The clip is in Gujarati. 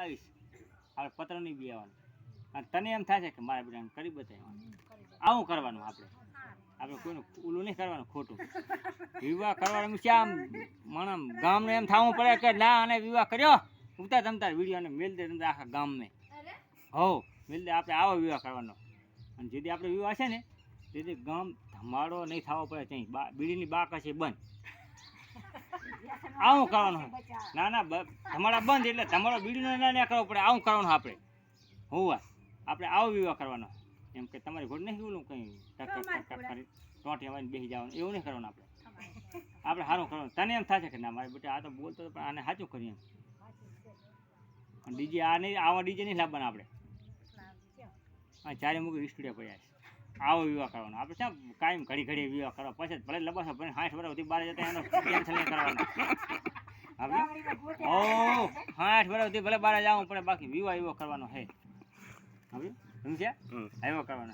આવીશ આપણે પત્ર નહીં બી આવવાનું અને તને એમ થાય છે કે મારા બેટાને કરી બતાવવાનું આવું કરવાનું આપણે કોઈનું ઓલું નહીં કરવાનું ખોટું વિવાહ કરવાનું આમ મને ગામને એમ થવું પડે કે ના અને વિવાહ કર્યો ઉગતા તમતાર વિડીયોને મેલ દે તમતા આખા ગામને હો મેલ દે આપણે આવો વિવાહ કરવાનો અને જેથી આપણે વિવાહ છે ને તેથી ગામ ધમાડો નહીં થવો પડે ત્યાં બીડીની બાક હશે બંધ આવું કરવાનું ના ના ધમાડા બંધ એટલે ધમાડો બીડીનો ના કરવો પડે આવું કરવાનું આપણે હોવા આપણે આવો વિવાહ કરવાનો એમ કે તમારી ઘોડ નહીં ઓલું કંઈ ટક કરી ટોટી આવીને બેસી જવાનું એવું નહીં કરવાનું આપણે સારું કરવાનું તને એમ થશે કે ના મારી બેટા આ તો બોલતો પણ આને સાચું કરીએ એમ ડીજે આ નહીં આવા ડીજે નહીં લાવવાના આપણે હા ચારે મૂકી સ્ટુડિયો પડ્યા છે આવો વિવાહ કરવાનો આપણે શા કાયમ ઘડી ઘડી વિવાહ કરવા પછી ભલે લબાસો ભલે 60 વર્ષ સુધી બહાર જતા એનો ટેન્શન નહીં કરવાનું આપણે ઓ 60 વર્ષ સુધી ભલે બહાર જવું પડે બાકી વિવાહ એવો કરવાનો હે હવે સમજ્યા એવો કરવાનો